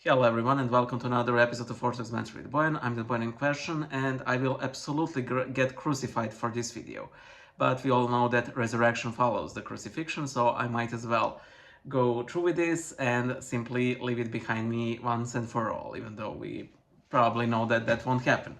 Hello everyone and welcome to another episode of Orthodox Mentor with Boyan. I'm the Boyan in question and I will absolutely get crucified for this video. But we all know that resurrection follows the crucifixion, so I might as well go through with this and simply leave it behind me once and for all, even though we probably know that that won't happen.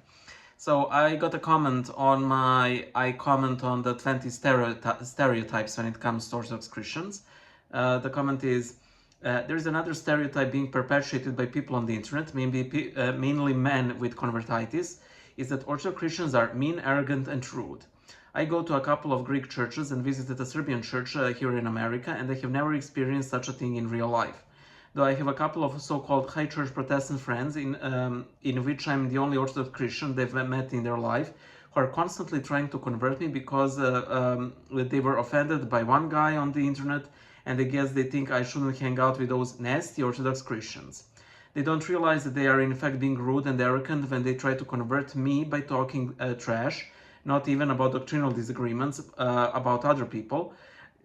So I got a comment on I comment on the 20 stereotypes when it comes to Orthodox Christians. The comment is, there's another stereotype being perpetuated by people on the internet, mainly men with convertitis, is that Orthodox Christians are mean, arrogant, and rude. I go to a couple of Greek churches and visited a Serbian church here in America, and I have never experienced such a thing in real life. Though I have a couple of so-called high church Protestant friends in which I'm the only Orthodox Christian they've met in their life, who are constantly trying to convert me because they were offended by one guy on the internet, and I guess they think I shouldn't hang out with those nasty Orthodox Christians. They don't realize that they are in fact being rude and arrogant when they try to convert me by talking trash, not even about doctrinal disagreements about other people.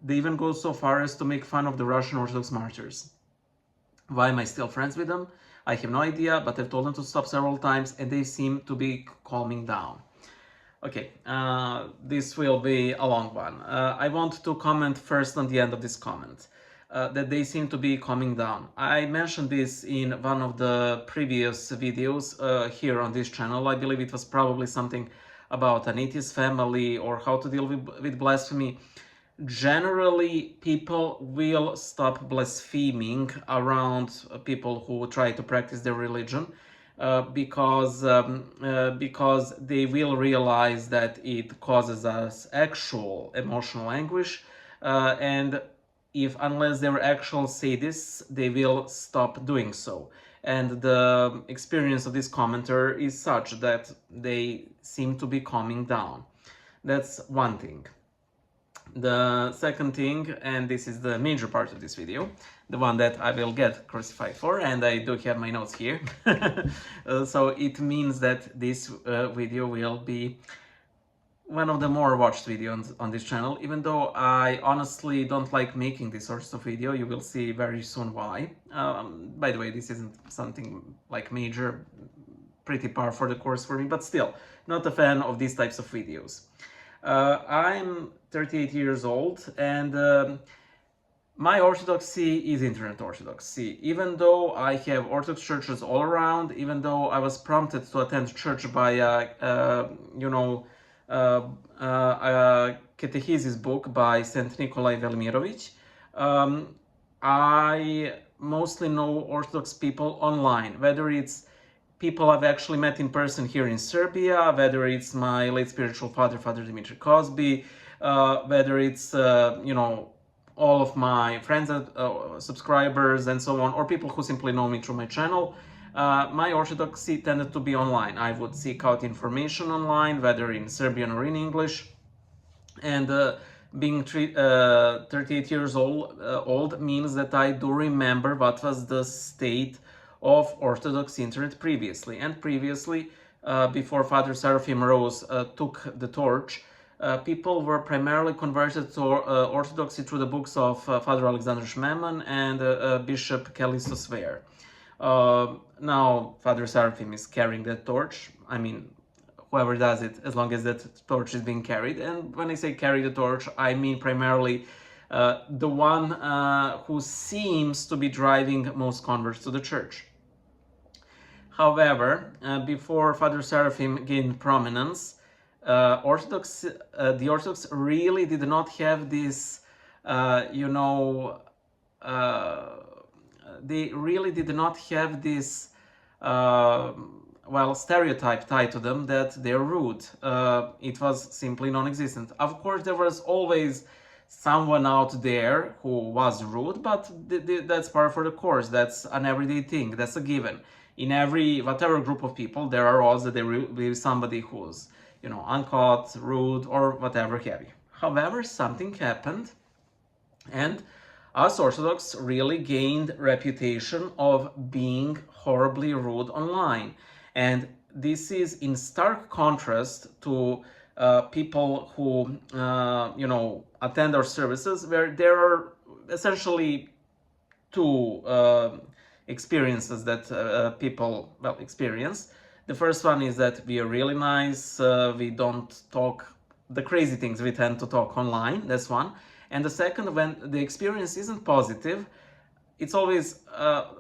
They even go so far as to make fun of the Russian Orthodox martyrs. Why am I still friends with them? I have no idea, but I've told them to stop several times and they seem to be calming down. Okay, this will be a long one. I want to comment first on the end of this comment, that they seem to be calming down. I mentioned this in one of the previous videos here on this channel. I believe it was probably something about an atheist family or how to deal with blasphemy. Generally, people will stop blaspheming around people who try to practice their religion because they will realize that it causes us actual emotional anguish, and unless they're actual sadists, they will stop doing so. And the experience of this commenter is such that they seem to be calming down. That's one thing. The second thing, and this is the major part of this video, the one that I will get crucified for, and I do have my notes here. So it means that this video will be one of the more watched videos on this channel, even though I honestly don't like making this sort of video. You will see very soon why. By the way, this isn't something like major, pretty par for the course for me, but still, not a fan of these types of videos. I'm 38 years old, and my Orthodoxy is internet Orthodoxy. Even though I have Orthodox churches all around, even though I was prompted to attend church by a catechesis book by St. Nikolai Velimirovich, I mostly know Orthodox people online, whether it's people I've actually met in person here in Serbia, whether it's my late spiritual father, Father Dimitri Cosby, whether it's, all of my friends, subscribers, and so on, or people who simply know me through my channel. My Orthodoxy tended to be online. I would seek out information online, whether in Serbian or in English. And being 38 years old means that I do remember what was the state of Orthodox internet previously. And previously, before Father Seraphim Rose took the torch, people were primarily converted to Orthodoxy through the books of Father Alexander Shmeman and Bishop Kallistos Sver. Now Father Seraphim is carrying that torch. I mean, whoever does it, as long as that torch is being carried. And when I say carry the torch, I mean primarily the one who seems to be driving most converts to the church. However, before Father Seraphim gained prominence, the Orthodox really did not have this, they really did not have this, stereotype tied to them that they're rude. It was simply non-existent. Of course, there was always someone out there who was rude, but that's par for the course. That's an everyday thing. That's a given. In whatever group of people, there are also there will be somebody who's, uncaught, rude, or whatever have you. However, something happened, and us Orthodox really gained reputation of being horribly rude online. And this is in stark contrast to people who, attend our services, where there are essentially two experiences that people, well, experience. The first one is that we are really nice, we don't talk the crazy things we tend to talk online, that's one. And the second, when the experience isn't positive, it's always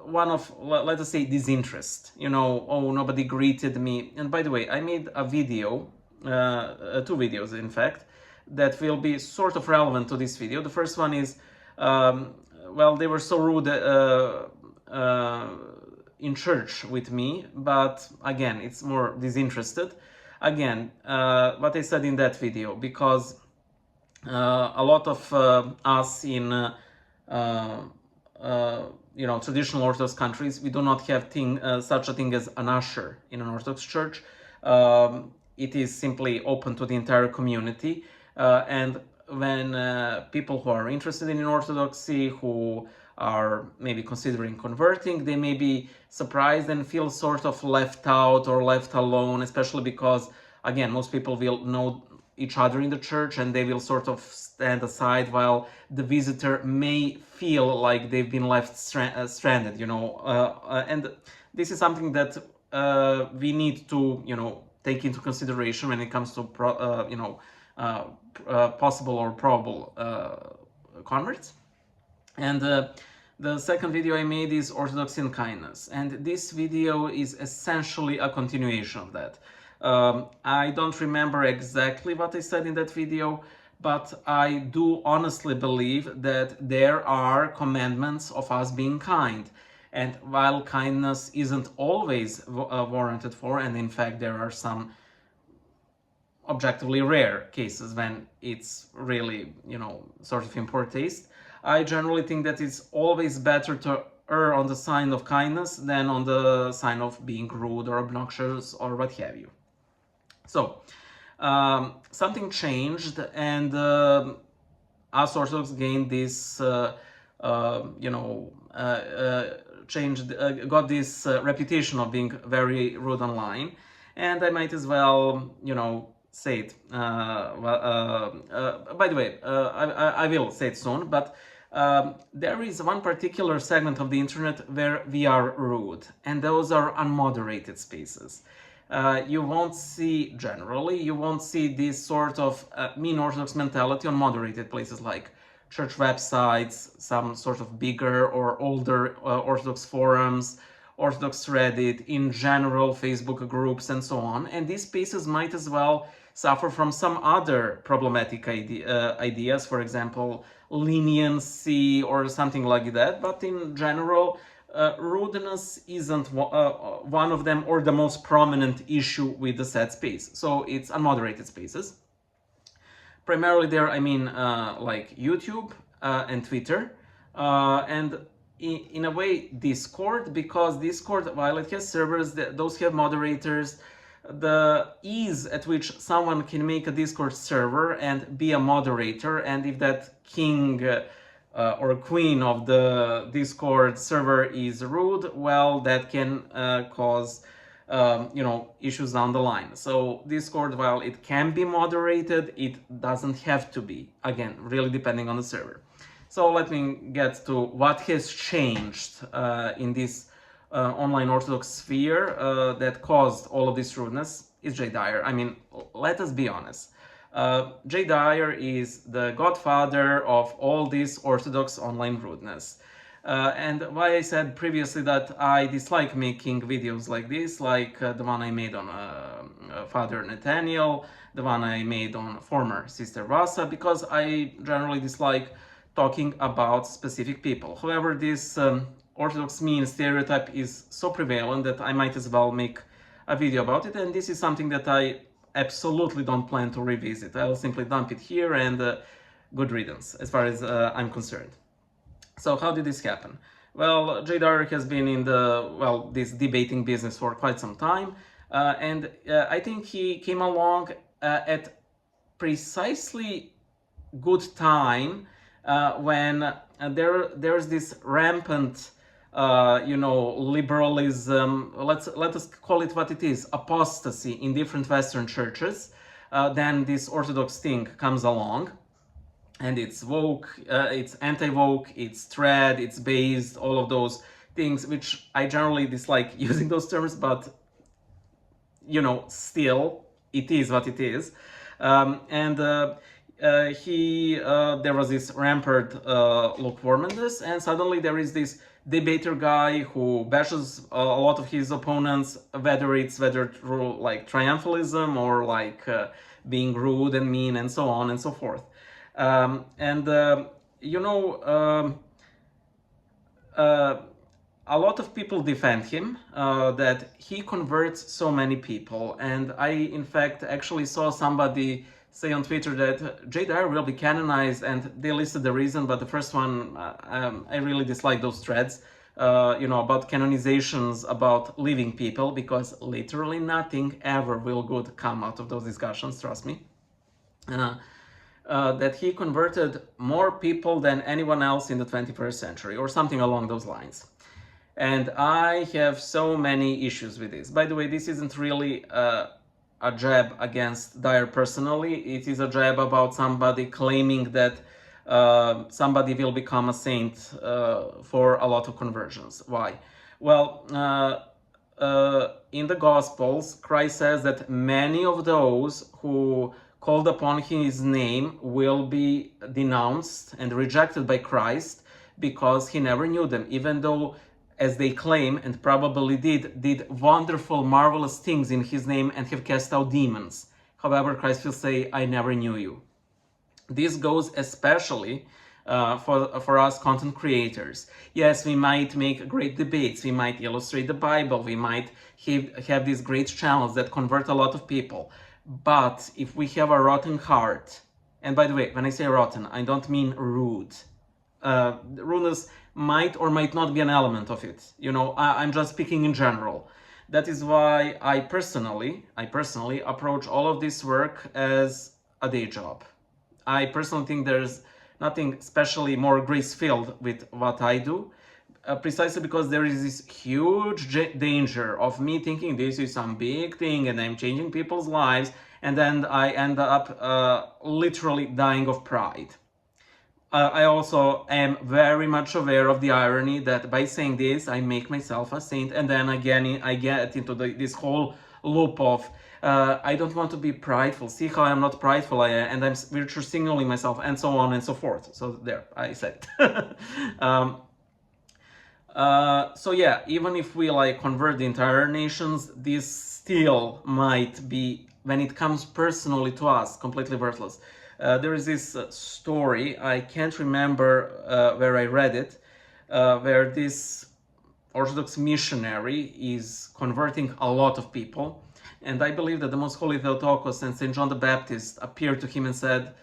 one of, let us say, disinterest. You know, oh, nobody greeted me. And by the way, I made a video, two videos in fact, that will be sort of relevant to this video. The first one is, well, they were so rude in church with me, but again, it's more disinterested. Again, what I said in that video, because a lot of us in you know, traditional Orthodox countries, we do not have such a thing as an usher in an Orthodox church. It is simply open to the entire community, and when people who are interested in Orthodoxy, who are maybe considering converting, they may be surprised and feel sort of left out or left alone, especially because, again, most people will know each other in the church and they will sort of stand aside, while the visitor may feel like they've been left stranded, you know. And this is something that we need to, you know, take into consideration when it comes to you know, possible or probable converts. And the second video I made is Orthodoxy and Kindness, and this video is essentially a continuation of that. I don't remember exactly what I said in that video, but I do honestly believe that there are commandments of us being kind. And while kindness isn't always warranted for, and in fact there are some objectively rare cases when it's really, you know, sort of in poor taste, I generally think that it's always better to err on the side of kindness than on the side of being rude or obnoxious or what have you. So, something changed, and us Orthodox gained this, you know, got this reputation of being very rude online, and I might as well, you know, say it. By the way, I will say it soon, but there is one particular segment of the internet where we are rude, and those are unmoderated spaces. You won't see, generally, you won't see this sort of mean Orthodox mentality on moderated places like church websites, some sort of bigger or older Orthodox forums, Orthodox Reddit, in general, Facebook groups, and so on. And these spaces might as well suffer from some other problematic ideas, for example, leniency or something like that. But in general, rudeness isn't one of them or the most prominent issue with the said space. So it's unmoderated spaces. Primarily there, I mean, like YouTube and Twitter, and in a way Discord, because Discord, while it has servers, those have moderators. The ease at which someone can make a Discord server and be a moderator, and if that king or queen of the Discord server is rude, well, that can cause you know, issues down the line. So Discord, while it can be moderated, it doesn't have to be, again, really depending on the server. So let me get to what has changed in this online Orthodox sphere that caused all of this rudeness. Is Jay Dyer. I mean, let us be honest. Jay Dyer is the godfather of all this Orthodox online rudeness. And why I said previously that I dislike making videos like this, like the one I made on Father Nathaniel, the one I made on former Sister Vasa, because I generally dislike talking about specific people. However, this Orthodox mean stereotype is so prevalent that I might as well make a video about it, and this is something that I absolutely don't plan to revisit. I'll simply dump it here, and good riddance as far as I'm concerned. So how did this happen? Well, Jay Dyer has been in the, well, this debating business for quite some time, and I think he came along at precisely good time when there's this rampant you know, liberalism, let us call it what it is, apostasy in different Western churches. Then this Orthodox thing comes along, and it's woke, it's anti-woke, it's trad, it's based, all of those things which I generally dislike using those terms, but still it is what it is. There was this rampant lukewarmness, and suddenly there is this debater guy who bashes a lot of his opponents, whether through like triumphalism or like being rude and mean and so on and so forth. A lot of people defend him, that he converts so many people. And I, in fact, actually saw somebody say on Twitter that Jay Dyer will be canonized, and they listed the reason, but the first one, I really dislike those threads, about canonizations, about living people, because literally nothing ever will good come out of those discussions, trust me. That he converted more people than anyone else in the 21st century, or something along those lines. And I have so many issues with this. By the way, this isn't really a jab against Dyer personally. It is a jab about somebody claiming that somebody will become a saint for a lot of conversions. Why? Well, in the Gospels, Christ says that many of those who called upon his name will be denounced and rejected by Christ because he never knew them, even though, as they claim, and probably did wonderful, marvelous things in his name and have cast out demons. However, Christ will say, I never knew you. This goes especially for us content creators. Yes, we might make great debates, we might illustrate the Bible, we might have these great channels that convert a lot of people. But if we have a rotten heart, and by the way, when I say rotten, I don't mean rude. Rudeness might or might not be an element of it. I'm just speaking in general. That is why I personally approach all of this work as a day job. I personally think there's nothing especially more grace-filled with what I do, precisely because there is this huge danger of me thinking this is some big thing and I'm changing people's lives, and then I end up literally dying of pride. I also am very much aware of the irony that by saying this, I make myself a saint, and then again I get into this whole loop of I don't want to be prideful. See how I'm not prideful, and I'm virtue signaling myself, and so on and so forth. So there, I said it. So yeah, even if we convert the entire nations, this still might be, when it comes personally to us, completely worthless. There is this story, I can't remember where I read it, where this Orthodox missionary is converting a lot of people. And I believe that the Most Holy Theotokos and St. John the Baptist appeared to him and said,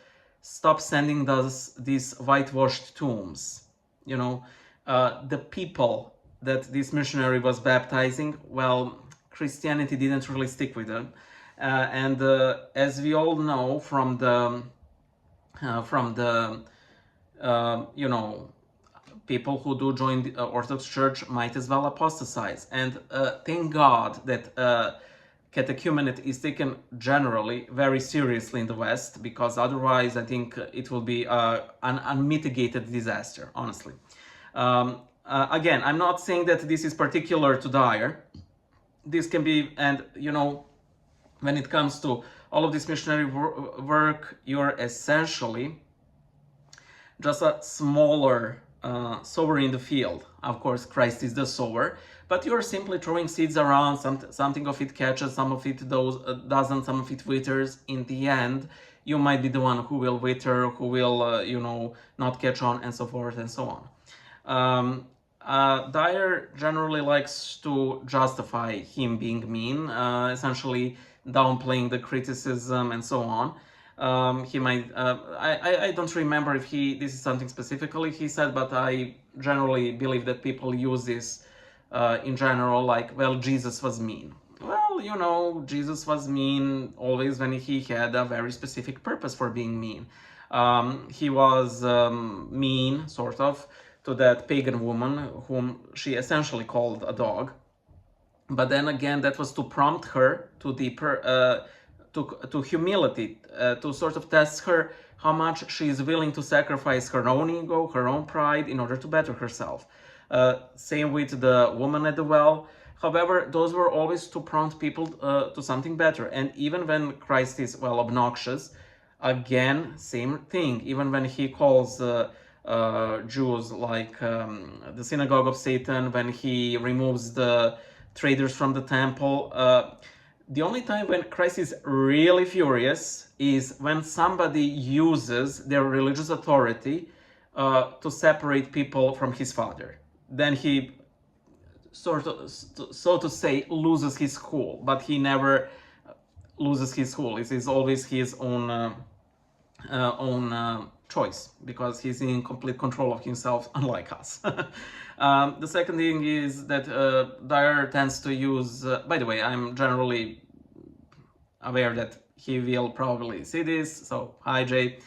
stop sending us these whitewashed tombs. The people that this missionary was baptizing, well, Christianity didn't really stick with them. And as we all know from the people who do join the Orthodox Church might as well apostatize. And thank God that catechumenate is taken generally very seriously in the West, because otherwise I think it will be an unmitigated disaster, honestly. Again, I'm not saying that this is particular to Dyer. This can be, and when it comes to all of this missionary work, you're essentially just a smaller sower in the field. Of course, Christ is the sower, but you're simply throwing seeds around. Something of it catches, some of it doesn't, some of it withers. In the end, you might be the one who will wither, who will, not catch on, and so forth and so on. Dyer generally likes to justify him being mean, essentially downplaying the criticism and so on. He might, I don't remember if this is something specifically he said, but I generally believe that people use this in general, well, Jesus was mean. Well, Jesus was mean always when he had a very specific purpose for being mean. He was mean, sort of, to that pagan woman whom she essentially called a dog. But then again, that was to prompt her to deeper, to humility, to sort of test her how much she is willing to sacrifice her own ego, her own pride, in order to better herself. Same with the woman at the well. However, those were always to prompt people to something better. And even when Christ is, well, obnoxious, again, same thing. Even when he calls Jews like the synagogue of Satan, when he removes the traders from the temple, the only time when Christ is really furious is when somebody uses their religious authority to separate people from his Father. Then he, sort of, so to say, loses his cool, but he never loses his cool. It is always his own choice, because he's in complete control of himself, unlike us. The second thing is that Dyer tends to use, by the way, I'm generally aware that he will probably see this, so hi Jay.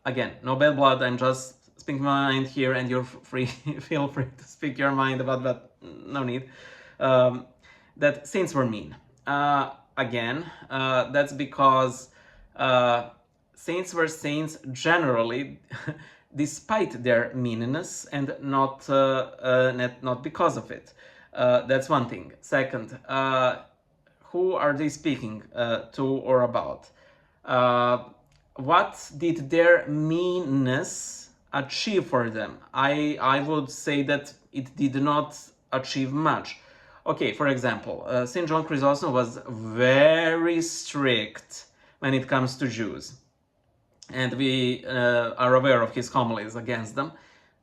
Again, no bad blood, I'm just speaking my mind here, and you're free, feel free to speak your mind about that, no need. That saints were mean. Again, that's because saints were saints generally, despite their meanness, and not because of it. That's one thing. Second, who are they speaking to or about? What did their meanness achieve for them? I would say that it did not achieve much. Okay, for example, St. John Chrysostom was very strict when it comes to Jews, and we are aware of his homilies against them.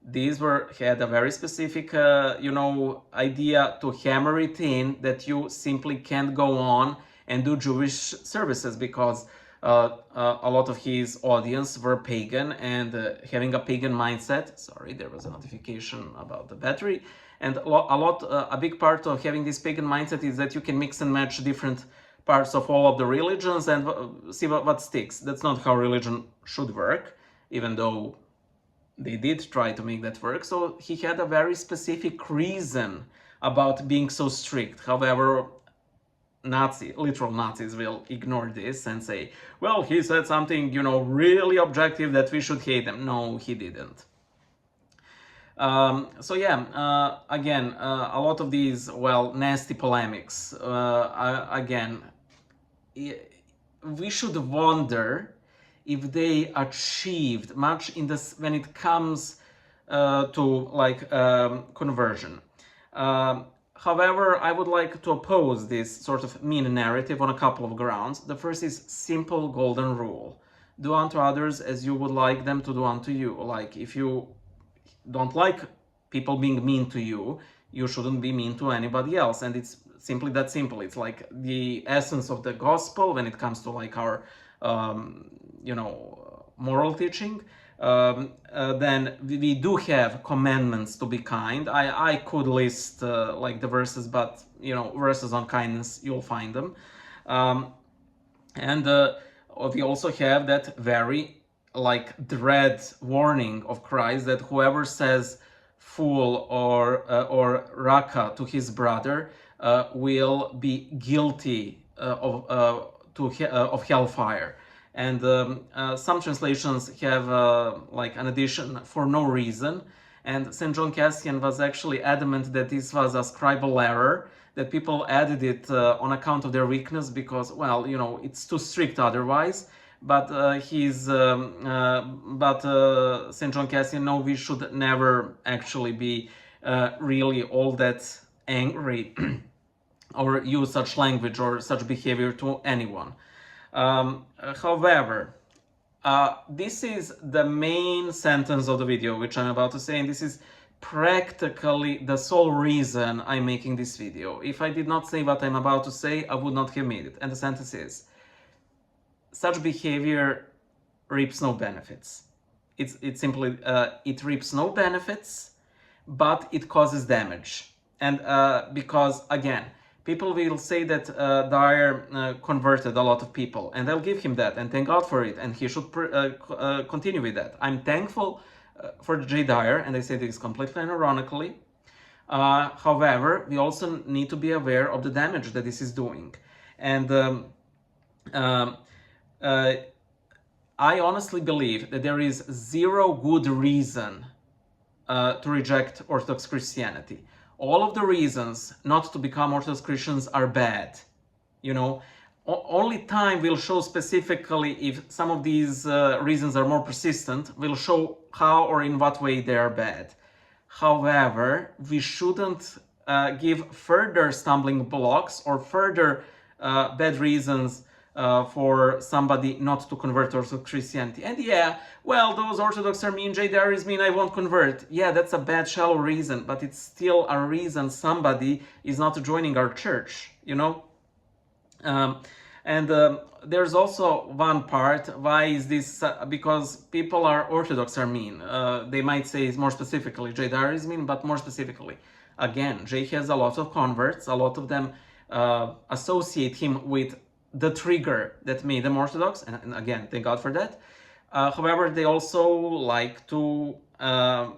These had a very specific, idea to hammer it in that you simply can't go on and do Jewish services, because a lot of his audience were pagan, and having a pagan mindset. Sorry, there was a notification about the battery. And a big part of having this pagan mindset is that you can mix and match different parts of all of the religions and see what sticks. That's not how religion should work, even though they did try to make that work. So he had a very specific reason about being so strict. However, literal Nazis will ignore this and say, well, he said something, really objective that we should hate him. No, he didn't. So yeah, again, a lot of these, nasty polemics, again, we should wonder if they achieved much in this when it comes to conversion. However, I would like to oppose this sort of mean narrative on a couple of grounds. The first is simple golden rule: do unto others as you would like them to do unto you. Like, if you don't like people being mean to you, you shouldn't be mean to anybody else. And it's simply that simple. It's like the essence of the gospel when it comes to our moral teaching. Then we do have commandments to be kind. I could list the verses, but verses on kindness, you'll find them. And we also have that very dread warning of Christ that whoever says fool or raka to his brother will be guilty of hellfire. And some translations have an addition for no reason. And St. John Cassian was actually adamant that this was a scribal error, that people added it on account of their weakness, because, it's too strict otherwise. But St. John Cassian, no, we should never actually be really all that angry or use such language or such behavior to anyone. However, this is the main sentence of the video which I'm about to say, and this is practically the sole reason I'm making this video. If I did not say what I'm about to say, I would not have made it. And the sentence is: such behavior reaps no benefits. It's simply, it reaps no benefits, but it causes damage. And because, again, people will say that Dyer converted a lot of people, and I'll give him that, and thank God for it, and he should continue with that. I'm thankful for Jay Dyer, and I say this completely unironically. However, we also need to be aware of the damage that this is doing. And I honestly believe that there is zero good reason to reject Orthodox Christianity. All of the reasons not to become Orthodox Christians are bad. You know, only time will show specifically if some of these reasons are more persistent, will show how or in what way they are bad. However, we shouldn't give further stumbling blocks or further bad reasons for somebody not to convert to Christianity. And yeah, well, those Orthodox are mean, Jay Dyer is mean, I won't convert. Yeah, that's a bad, shallow reason, but it's still a reason somebody is not joining our church, you know? There's also one part, why is this, because people are Orthodox are mean. They might say more specifically, Jay Dyer is mean, but more specifically. Again, Jay has a lot of converts, a lot of them associate him with the trigger that made them Orthodox, and again, thank God for that. However, they also like to,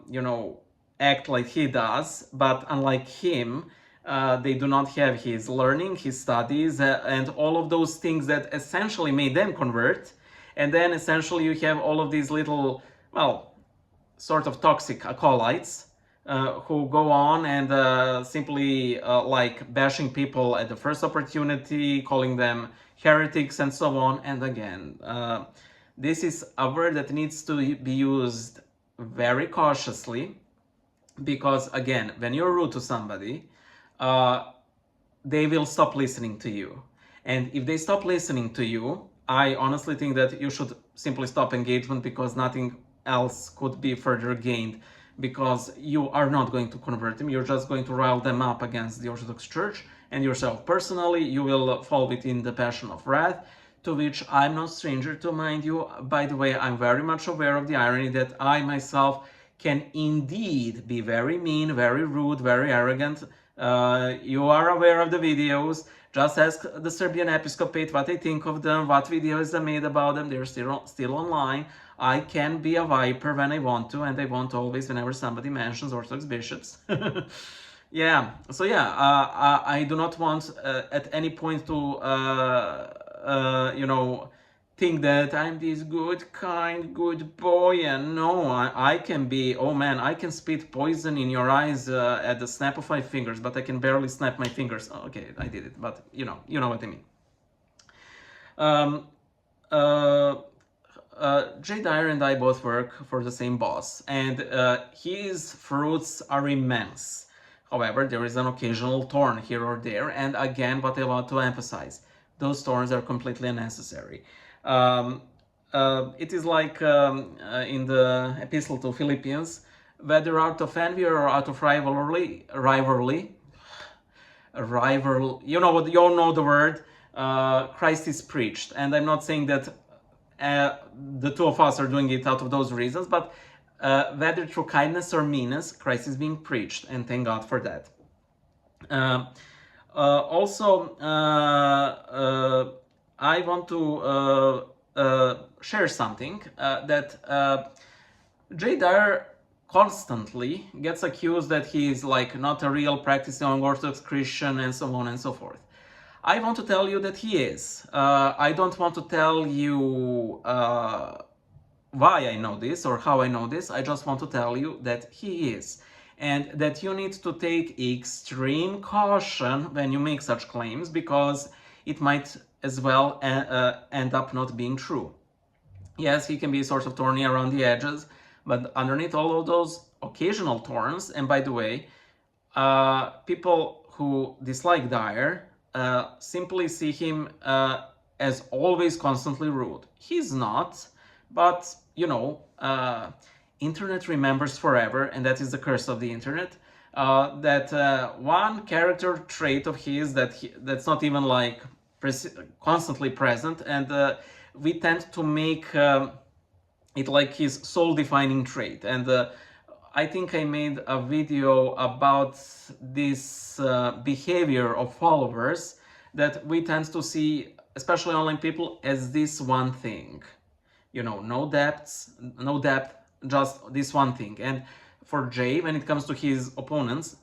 you know, act like he does, but unlike him, they do not have his learning, his studies, and all of those things that essentially made them convert. And then essentially you have all of these little, well, sort of toxic acolytes who go on and simply like bashing people at the first opportunity, calling them heretics and so on. And again, this is a word that needs to be used very cautiously, because again, when you're rude to somebody, they will stop listening to you. And if they stop listening to you, I honestly think that you should simply stop engagement, because nothing else could be further gained, because you are not going to convert them. You're just going to rile them up against the Orthodox Church and yourself personally. You will fall within the passion of wrath, to which I'm no stranger to, mind you. By the way, I'm very much aware of the irony that I myself can indeed be very mean, very rude, very arrogant. You are aware of the videos. Just ask the Serbian Episcopate what they think of them, what videos I made about them. They're still online. I can be a viper when I want to, and I won't always whenever somebody mentions Orthodox bishops. Yeah, so yeah, I do not want at any point to, you know, think that I'm this good, kind, good boy, and no, I can be, oh man, I can spit poison in your eyes at the snap of my fingers, but I can barely snap my fingers. Oh, okay, I did it, but you know what I mean. Jay Dyer and I both work for the same boss, and his fruits are immense. However, there is an occasional thorn here or there, and again, what I want to emphasize, those thorns are completely unnecessary. It is like in the epistle to Philippians, whether out of envy or out of rivalry, you know what, you all know the word, Christ is preached. And I'm not saying that the two of us are doing it out of those reasons, but whether through kindness or meanness, Christ is being preached, and thank God for that. Also, I want to share something that Jay Dyer constantly gets accused that he is like not a real practicing Orthodox Christian and so on and so forth. I want to tell you that he is. I don't want to tell you why I know this or how I know this. I just want to tell you that he is. And that you need to take extreme caution when you make such claims, because it might as well end up not being true. Yes, he can be sort of thorny around the edges, but underneath all of those occasional thorns, and by the way, people who dislike Dyer simply see him as always constantly rude. He's not, but you know, internet remembers forever, and that is the curse of the internet. That one character trait of his that's not even like constantly present, and we tend to make it like his soul-defining trait. And I think I made a video about this behavior of followers that we tend to see, especially online people, as this one thing. You know, no depth, just this one thing. And for Jay, when it comes to his opponents,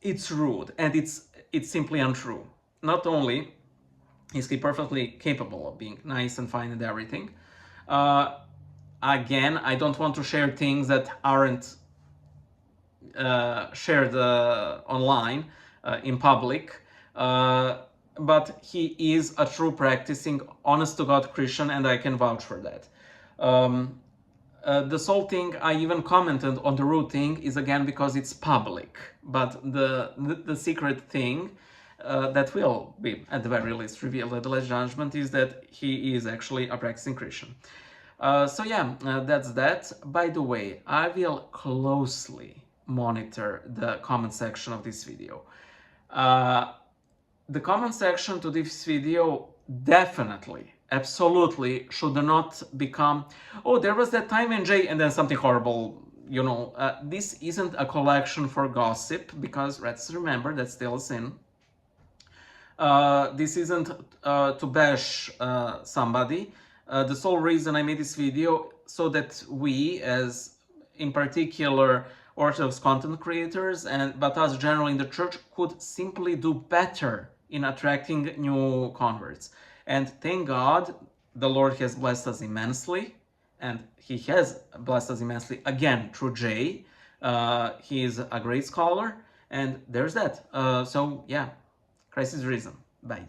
it's rude and it's simply untrue. Not only is he perfectly capable of being nice and fine and everything, again, I don't want to share things that aren't shared online in public, but he is a true practicing, honest to God Christian, and I can vouch for that. The sole thing I even commented on the root thing is again because it's public, but the secret thing that will be at the very least revealed at the last judgment is that he is actually a practicing Christian. So yeah, that's that. By the way, I will closely monitor the comment section of this video. The comment section to this video definitely, absolutely should not become, oh, there was that time in Jay, and then something horrible, you know. This isn't a collection for gossip, because let's remember that's still a sin. This isn't to bash somebody. The sole reason I made this video so that we, as in particular Orthodox content creators, but us generally in the church, could simply do better in attracting new converts. And thank God the Lord has blessed us immensely, and he has blessed us immensely again through Jay. He is a great scholar, and there's that. So yeah, Christ is risen. Bye.